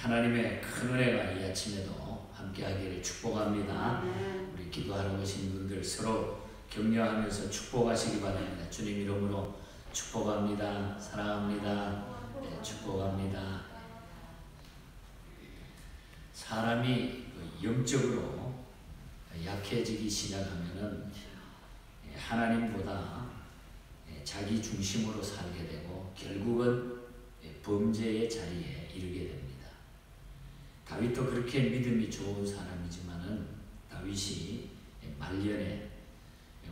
하나님의 큰 은혜가 이 아침에도 함께하기를 축복합니다. 우리 기도하러 오신 분들 서로 격려하면서 축복하시기 바랍니다. 주님 이름으로 축복합니다. 사랑합니다. 네, 축복합니다. 사람이 영적으로 약해지기 시작하면은 하나님보다 자기 중심으로 살게 되고 결국은 범죄의 자리에 이르게 됩니다. 다윗도 그렇게 믿음이 좋은 사람이지만은 다윗이 말년에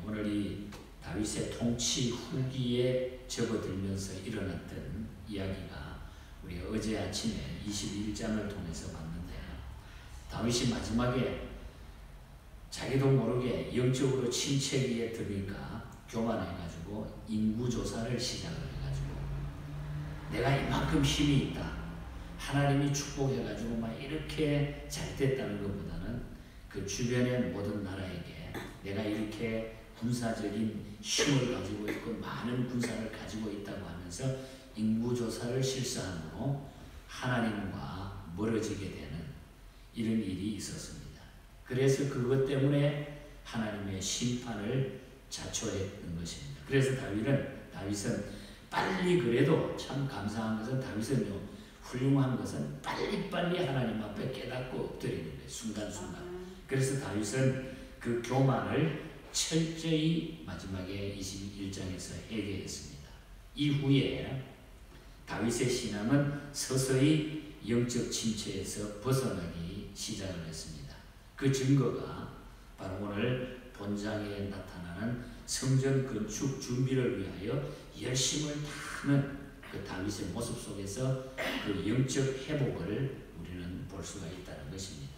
오늘 이 다윗의 통치 후기에 접어들면서 일어났던 이야기가 우리 어제 아침에 21장을 통해서 봤는데, 다윗이 마지막에 자기도 모르게 영적으로 침체기에 들으니까 교만해가지고 인구조사를 시작을 해가지고 내가 이만큼 힘이 있다, 하나님이 축복해가지고 막 이렇게 잘 됐다는 것보다는 그 주변의 모든 나라에게 내가 이렇게 군사적인 힘을 가지고 있고 많은 군사를 가지고 있다고 하면서 인구조사를 실수함으로 하나님과 멀어지게 되는 이런 일이 있었습니다. 그래서 그것 때문에 하나님의 심판을 자초했던 것입니다. 그래서 다윗은 빨리, 그래도 참 감사한 것은 다윗은요, 훌륭한 것은 빨리빨리 하나님 앞에 깨닫고 엎드리는 거예요. 순간순간. 그래서 다윗은 그 교만을 철저히 마지막에 21장에서 해결했습니다. 이후에 다윗의 신앙은 서서히 영적 침체에서 벗어나기 시작을 했습니다. 그 증거가 바로 오늘 본장에 나타나는 성전 건축 준비를 위하여 열심을 다하는 그 다윗의 모습 속에서 그 영적 회복을 우리는 볼 수가 있다는 것입니다.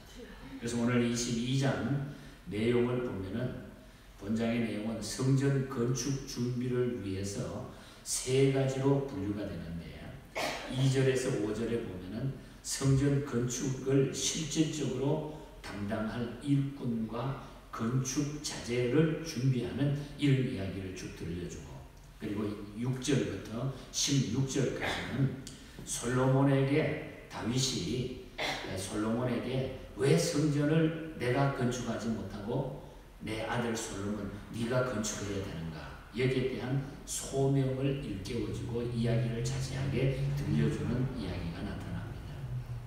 그래서 오늘 22장 내용을 보면은 본장의 내용은 성전 건축 준비를 위해서 세 가지로 분류가 되는데, 2절에서 5절에 보면은 성전 건축을 실질적으로 담당할 일꾼과 건축 자재를 준비하는 이런 이야기를 쭉 들려주고, 그리고 6절부터 16절까지는 다윗이 솔로몬에게 왜 성전을 내가 건축하지 못하고 내 아들 솔로몬 네가 건축해야 되는가, 여기에 대한 소명을 일깨워주고 이야기를 자세하게 들려주는 이야기가 나타납니다.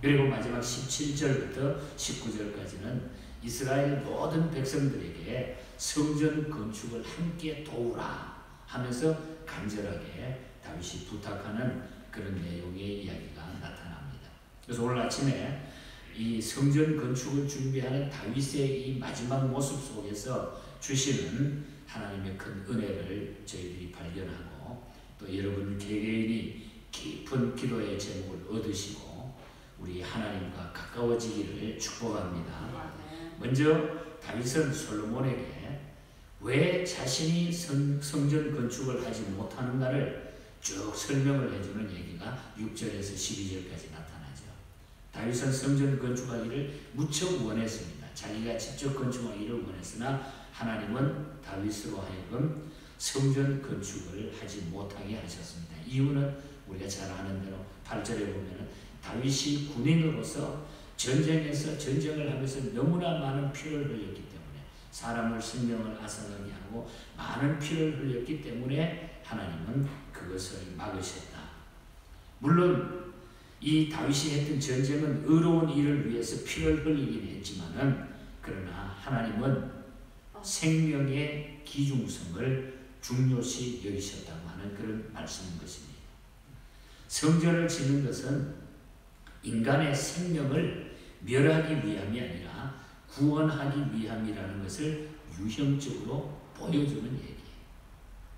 그리고 마지막 17절부터 19절까지는 이스라엘 모든 백성들에게 성전 건축을 함께 도우라 하면서 간절하게 다윗이 부탁하는 그런 내용의 이야기가 나타납니다. 그래서 오늘 아침에 이 성전 건축을 준비하는 다윗의 이 마지막 모습 속에서 주시는 하나님의 큰 은혜를 저희들이 발견하고, 또 여러분 개개인이 깊은 기도의 제목을 얻으시고 우리 하나님과 가까워지기를 축복합니다. 먼저 다윗은 솔로몬에게 왜 자신이 성전 건축을 하지 못하는가를 쭉 설명을 해주는 얘기가 6절에서 12절까지 나타나죠. 다윗은 성전 건축하기를 무척 원했습니다. 자기가 직접 건축하기를 원했으나 하나님은 다윗으로 하여금 성전 건축을 하지 못하게 하셨습니다. 이유는 우리가 잘 아는 대로 8절에 보면 다윗이 군인으로서 전쟁을 하면서 너무나 많은 피를 흘렸기 때문에, 사람을 생명을 앗아가게 하고 많은 피를 흘렸기 때문에 하나님은 그것을 막으셨다. 물론 이 다윗이 했던 전쟁은 의로운 일을 위해서 피를 흘리긴 했지만은, 그러나 하나님은 생명의 기중성을 중요시 여기셨다고 하는 그런 말씀인 것입니다. 성전을 짓는 것은 인간의 생명을 멸하기 위함이 아니라 구원하기 위함이라는 것을 유형적으로 보여주는 얘기예요.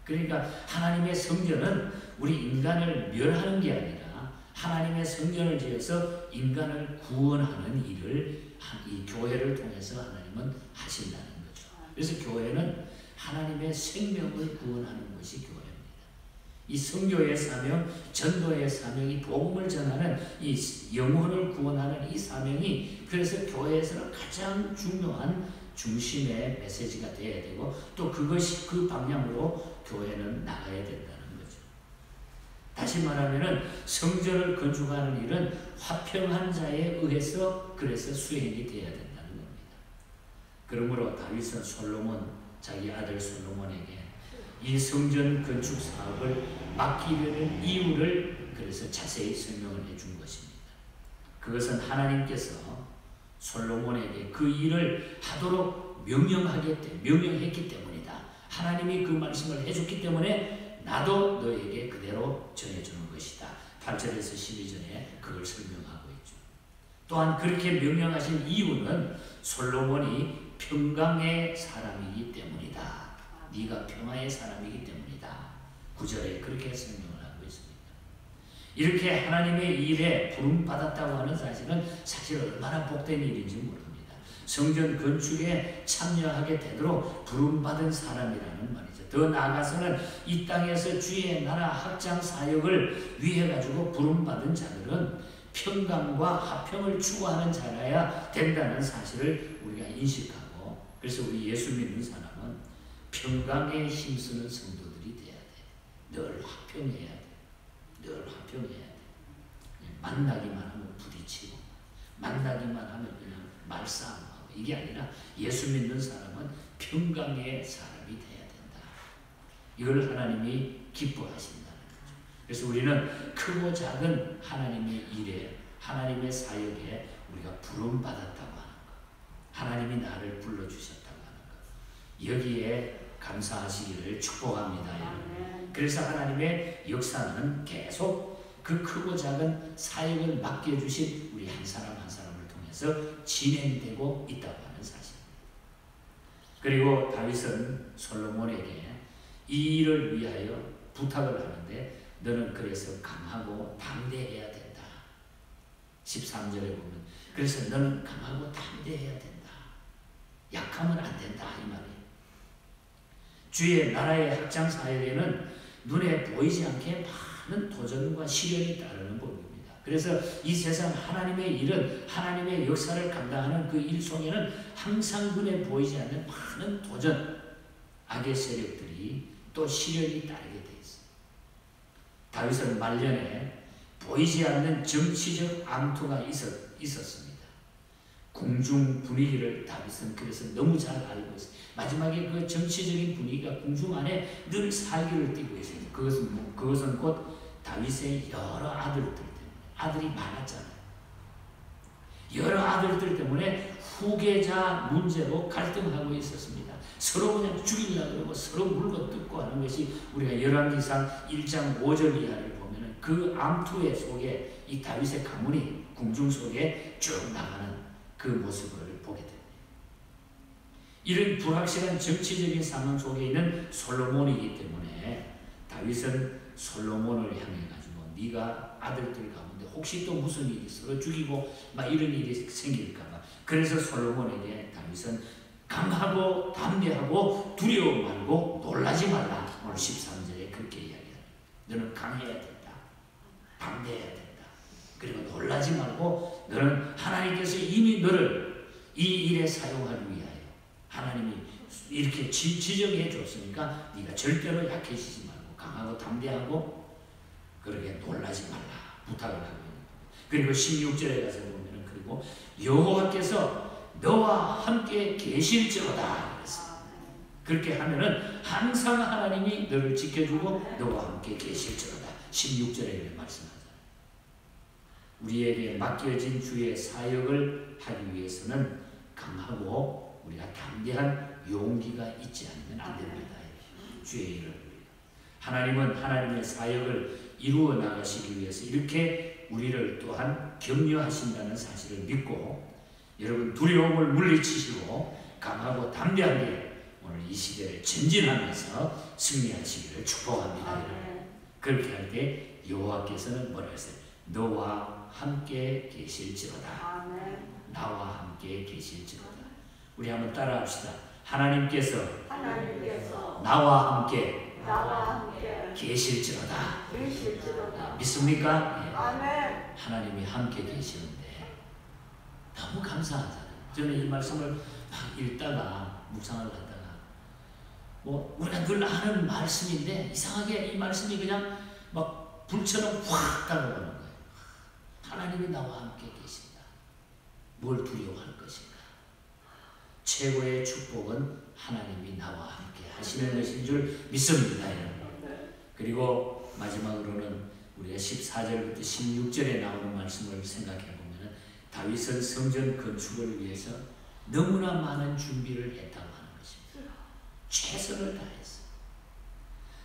그러니까 하나님의 성전은 우리 인간을 멸하는 게 아니라 하나님의 성전을 지어서 인간을 구원하는 일을 이 교회를 통해서 하나님은 하신다는 거죠. 그래서 교회는 하나님의 생명을 구원하는 것이 교회입니다. 이 선교의 사명, 전도의 사명이 복음을 전하는 이 영혼을 구원하는 이 사명이, 그래서 교회에서는 가장 중요한 중심의 메시지가 되어야 되고, 또 그것이 그 방향으로 교회는 나가야 된다는 거죠. 다시 말하면은 성전을 건축하는 일은 화평한 자에 의해서 그래서 수행이 되어야 된다는 겁니다. 그러므로 다윗은 자기 아들 솔로몬에게 이 성전 건축 사업을 맡기려는 이유를 그래서 자세히 설명을 해준 것입니다. 그것은 하나님께서 솔로몬에게 그 일을 하도록 명령했기 때문이다. 하나님이 그 말씀을 해줬기 때문에 나도 너에게 그대로 전해주는 것이다. 8절에서 12절에 그걸 설명하고 있죠. 또한 그렇게 명령하신 이유는 솔로몬이 평강의 사람이기 때문이다. 네가 평화의 사람이기 때문이다. 9절에 그렇게 설명을 하고 있습니다. 이렇게 하나님의 일에 부름받았다고 하는 사실은 사실 얼마나 복된 일인지 모릅니다. 성전 건축에 참여하게 되도록 부름받은 사람이라는 말이죠. 더 나아가서는 이 땅에서 주의 나라 확장 사역을 위해 가지고 부름받은 자들은 평강과 화평을 추구하는 자라야 된다는 사실을 우리가 인식하고, 그래서 우리 예수 믿는 사람은 평강에 힘쓰는 성도들이 돼야 돼. 늘 화평해야 돼. 늘 화평해야 돼. 만나기만 하면 부딪히고, 만나기만 하면 그냥 말싸움하고, 이게 아니라 예수 믿는 사람은 평강의 사람이 돼야 된다. 이걸 하나님이 기뻐하신다는 거죠. 그래서 우리는 크고 작은 하나님의 일에, 하나님의 사역에 우리가 부름받았다고 하는 것, 하나님이 나를 불러주셨다고 하는 것, 여기에 감사하시기를 축복합니다. 그래서 하나님의 역사는 계속 그 크고 작은 사역을 맡겨주신 우리 한 사람 한 사람을 통해서 진행되고 있다고 하는 사실. 그리고 다윗은 솔로몬에게 이 일을 위하여 부탁을 하는데, 너는 그래서 강하고 담대해야 된다. 13절에 보면 그래서 너는 강하고 담대해야 된다. 약하면 안 된다 이 말이에요. 주의 나라의 확장 사역에는 눈에 보이지 않게 많은 도전과 시련이 따르는 법입니다. 그래서 이 세상 하나님의 일은, 하나님의 역사를 감당하는 그 일 속에는 항상 눈에 보이지 않는 많은 도전, 악의 세력들이 또 시련이 따르게 돼 있어요. 다윗은 말년에 보이지 않는 정치적 암투가 있었습니다. 궁중 분위기를 다윗은 그래서 너무 잘 알고 있어요. 마지막에 그 정치적인 분위기가 궁중 안에 늘 살기를 띠고 있어요. 그것은 곧 다윗의 여러 아들들 때문에, 아들이 많았잖아요. 여러 아들들 때문에 후계자 문제로 갈등하고 있었습니다. 서로 그냥 죽이려고 그러고 서로 물고 뜯고 하는 것이 우리가 열왕기상 1장 5절 이하를 보면 그 암투의 속에 이 다윗의 가문이 궁중 속에 쭉 나가는 그 모습을 보게 됩니다. 이런 불확실한 정치적인 상황 속에 있는 솔로몬이기 때문에 다윗은 솔로몬을 향해 가지고 네가 아들들 가운데 혹시 또 무슨 일이 서로 죽이고 막 이런 일이 생길까 봐, 그래서 솔로몬에게 다윗은 강하고 담대하고 두려워 말고 놀라지 말라. 오늘 13절에 그렇게 이야기합니다. 너는 강해야 된다. 담대해야 된다. 그리고 놀라지 말고 너는 하나님께서 이미 너를 이 일에 사용하기 위하여 하나님이 이렇게 지정해 줬으니까 네가 절대로 약해지지 말고 강하고 담대하고 그렇게 놀라지 말라 부탁을 하고 있는 겁니다. 그리고 16절에 가서 보면은 그리고 여호와께서 너와 함께 계실지어다 그랬어요. 그렇게 하면은 항상 하나님이 너를 지켜주고 너와 함께 계실지어다. 16절에 이렇게 말씀하잖아요. 우리에게 맡겨진 주의 사역을 하기 위해서는 강하고 우리가 담대한 용기가 있지 않으면 안 됩니다. 주의 일을 위해 하나님은 하나님의 사역을 이루어 나가시기 위해서 이렇게 우리를 또한 격려하신다는 사실을 믿고 여러분 두려움을 물리치시고 강하고 담대하게 오늘 이 시대를 전진하면서 승리하시기를 축복합니다. 그렇게 할 때 여호와께서는 뭐라 했어요? 너와 함께 계실지어다. 나와 함께 계실지어다. 우리 한번 따라합시다. 하나님께서 나와 함께 계실지어다. 믿습니까? 예. 하나님이 함께 계시는데 너무 감사하잖아요. 저는 이 말씀을 막 읽다가 묵상을 하다가 우리가 늘 아는 말씀인데 이상하게 이 말씀이 그냥 막 불처럼 확 다가오는 거예요. 하나님이 나와 함께 계신다. 뭘 두려워할 것인가? 최고의 축복은 하나님이 나와 함께 하시는 것인 줄 믿습니다. 그리고 마지막으로는 우리가 14절부터 16절에 나오는 말씀을 생각해 보면 다윗은 성전 건축을 위해서 너무나 많은 준비를 했다고 하는 것입니다. 최선을 다했어.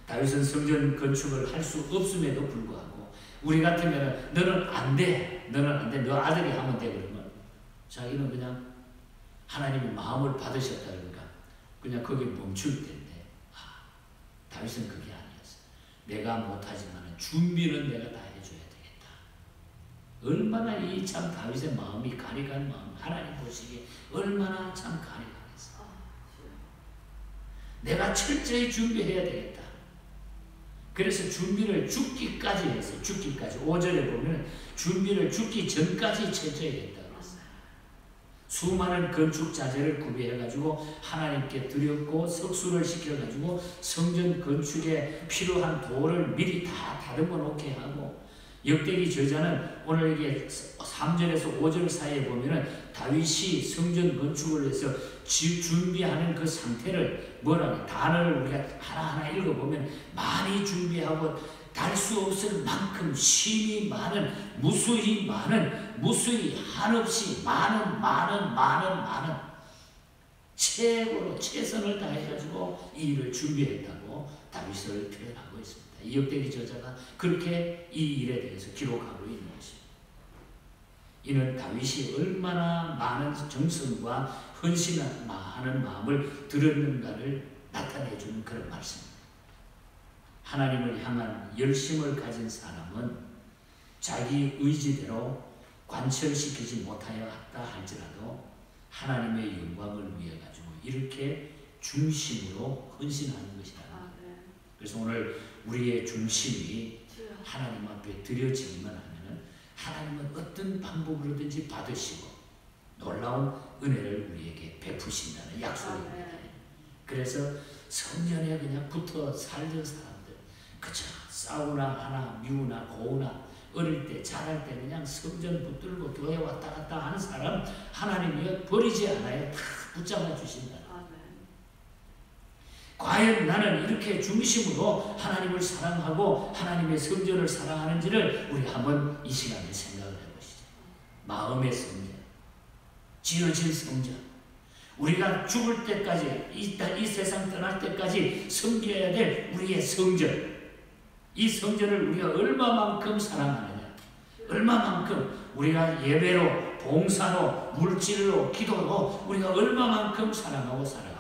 다윗은 성전 건축을 할 수 없음에도 불구하고 우리 같으면 너는 안 돼. 너는 안 돼. 너 아들이 하면 돼. 그러면 자기는 그냥 하나님의 마음을 받으셨다 그러니까 그냥 거기 멈출 텐데 다윗은 그게 아니었어. 내가 못하지만 준비는 내가 다 해줘야 되겠다. 얼마나 이 참 다윗의 마음이 가리간 마음, 하나님 보시기에 얼마나 참 가리가겠어. 내가 철저히 준비해야 되겠다. 그래서 준비를 죽기까지 했어요. 죽기까지. 5절에 보면 준비를 죽기 전까지 철저히 했다고 했어요. 수많은 건축 자재를 구비해가지고 하나님께 드렸고 석수를 시켜가지고 성전 건축에 필요한 돌을 미리 다 다듬어 놓게 하고 역대기 저자는 오늘 이게 3절에서 5절 사이에 보면은 다윗이 성전 건축을 해서 준비하는 그 상태를 뭐라고 단어를 우리가 하나하나 읽어보면 많이 준비하고 달 수 없을 만큼 심이 많은 무수히 많은 무수히 한없이 많은 최고로 최선을 다해가지고 이 일을 준비했다고 다윗을 표현하고 있습니다. 이 역대기 저자가 그렇게 이 일에 대해서 기록하고 있는 것입니다. 이는 다윗이 얼마나 많은 정성과 헌신하는 마음을 들었는가를 나타내주는 그런 말씀입니다. 하나님을 향한 열심을 가진 사람은 자기 의지대로 관철시키지 못하여 왔다 할지라도 하나님의 영광을 위해 가지고 이렇게 중심으로 헌신하는 것이다. 그래서 오늘 우리의 중심이 하나님 앞에 드려지기만 하면 하나님은 어떤 방법으로든지 받으시고 놀라운 은혜를 우리에게 베푸신다는 약속입니다. 그래서 성전에 그냥 붙어 살던 사람들 그저 싸우나 하나 미우나 고우나 어릴 때 자랄 때 그냥 성전 붙들고 교회 왔다 갔다 하는 사람 하나님이 버리지 않아요. 다 붙잡아 주신다. 과연 나는 이렇게 중심으로 하나님을 사랑하고 하나님의 성전을 사랑하는지를 우리 한번 이 시간에 생각을 해보시죠. 마음의 성전, 지어진 성전, 우리가 죽을 때까지 이 세상 떠날 때까지 섬겨야 될 우리의 성전, 이 성전을 우리가 얼마만큼 사랑하느냐, 얼마만큼 우리가 예배로, 봉사로, 물질로, 기도로 우리가 얼마만큼 사랑하고 살아가느냐.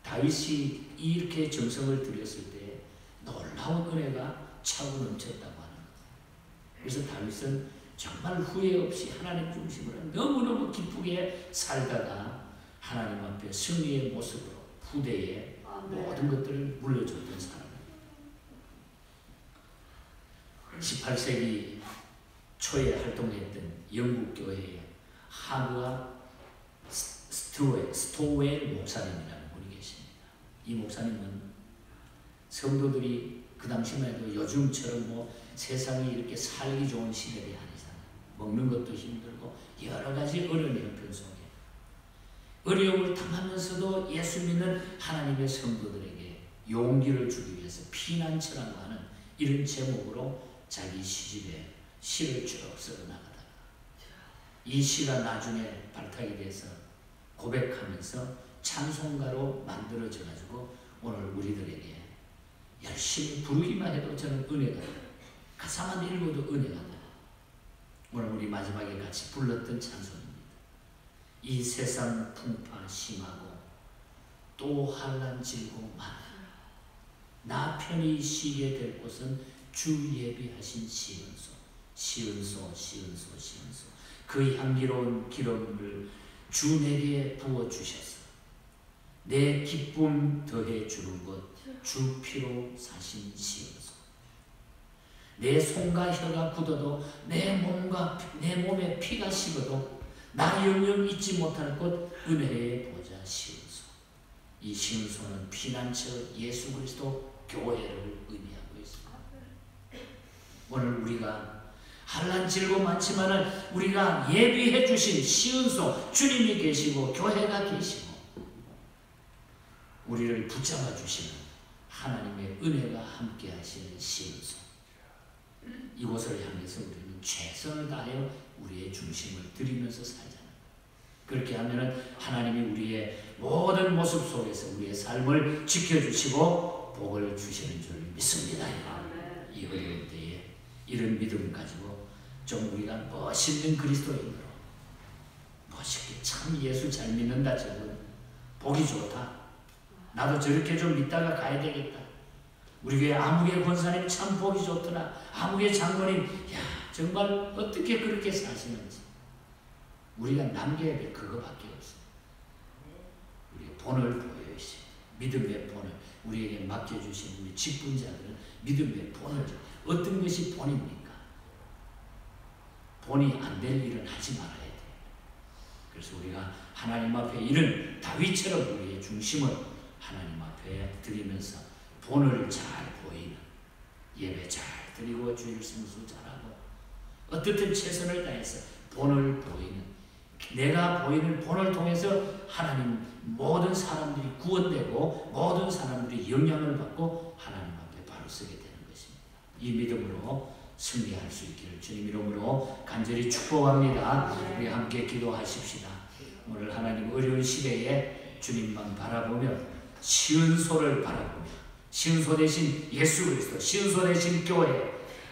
다윗이 이렇게 정성을 들였을 때 놀라운 은혜가 차고 넘쳤다고 하는 거예요. 그래서 다윗은 정말 후회 없이 하나님 중심으로 너무너무 기쁘게 살다가 하나님 앞에 승리의 모습으로 후대에 모든 것들을 물려줬던 사람입니다. 18세기 초에 활동했던 영국 교회의 하그와 스토웰 목사님이라는 분이 계십니다. 이 목사님은 성도들이 그 당시만 해도 요즘처럼 뭐 세상이 이렇게 살기 좋은 시대가 아니잖아요. 먹는 것도 힘들고 여러 가지 어려운 형편 속에 어려움을 당하면서도 예수 믿는 하나님의 성도들에게 용기를 주기 위해서 피난처라고 하는 이런 제목으로 자기 시집에 시를 쭉 써나가다가 이 시가 나중에 발탁이 돼서 고백하면서 찬송가로 만들어져 가지고 오늘 우리들에게 열심히 부르기만 해도 저는 은혜가 돼요. 가사만 읽어도 은혜가 돼요. 오늘 우리 마지막에 같이 불렀던 찬송입니다. 이 세상 풍파 심하고 또 환난 질고 많아 나 편히 쉬게 될 곳은 주 예비하신 시은소 그 향기로운 기름을 주 내게 부어주셔서 내 기쁨 더해 주는 것 주 피로 사신 시은소 내 손과 혀가 굳어도 내 몸에 피가 식어도 나 영영 잊지 못할 것 은혜의 보좌 시은소. 이 시은소는 피난처 예수 그리스도 교회를 의미합니다. 오늘 우리가 한란 질고 많지만은 우리가 예비해 주신 시은소 주님이 계시고 교회가 계시고 우리를 붙잡아 주시는 하나님의 은혜가 함께 하시는 시은소, 이곳을 향해서 우리는 최선을 다하여 우리의 중심을 들이면서 살잖아요. 그렇게 하면은 하나님이 우리의 모든 모습 속에서 우리의 삶을 지켜주시고 복을 주시는 줄 믿습니다. 이 어려운 때에 이런 믿음 가지고 좀 우리가 멋있는 그리스도인으로 멋있게 참 예수 잘 믿는다, 저분 복이 좋다, 나도 저렇게 좀 믿다가 가야 되겠다, 우리 교회 아무개 권사님 참 복이 좋더라, 아무개 장로님 야 정말 어떻게 그렇게 사시는지, 우리가 남겨야 될 그거밖에 없어요. 우리의 본을 보여주시, 믿음의 본을 우리에게 맡겨주신 우리 직분자들은 믿음의 본을, 어떤 것이 본입니까? 본이 안 될 일은 하지 말아야 돼요. 그래서 우리가 하나님 앞에 이런 다윗처럼 우리의 중심을 하나님 앞에 드리면서 본을 잘 보이는, 예배 잘 드리고 주일 성수 잘하고 어떻든 최선을 다해서 본을 보이는, 내가 보이는 본을 통해서 하나님 모든 사람들이 구원되고 모든 사람들이 영향을 받고 하나님 앞에 바로 서게 되는 것입니다. 이 믿음으로 승리할 수 있기를 주님 이름으로 간절히 축복합니다. 우리 함께 기도하십시다. 오늘 하나님 어려운 시대에 주님만 바라보며 시은소를 바라보며 시은소 대신 예수 그리스도, 시은소 대신 교회,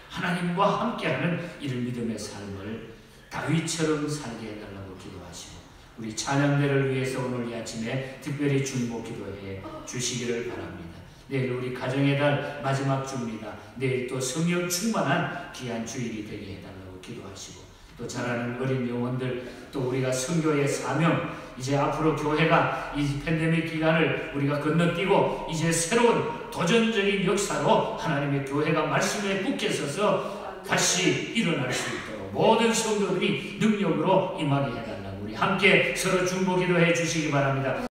하나님과 함께하는 이런 믿음의 삶을 다윗처럼 살게 해달라고 기도하시고 우리 찬양대를 위해서 오늘 이 아침에 특별히 중보 기도해 주시기를 바랍니다. 내일 우리 가정의 달 마지막 주입니다. 내일 또 성령 충만한 귀한 주일이 되게 해달라고 기도하시고 또 자라는 어린 영혼들, 또 우리가 선교의 사명, 이제 앞으로 교회가 이 팬데믹 기간을 우리가 건너뛰고 이제 새로운 도전적인 역사로 하나님의 교회가 말씀에 굳게 서서 다시 일어날 수 있도록 모든 성도들이 능력으로 임하게 해달라고 우리 함께 서로 중보 기도해 주시기 바랍니다.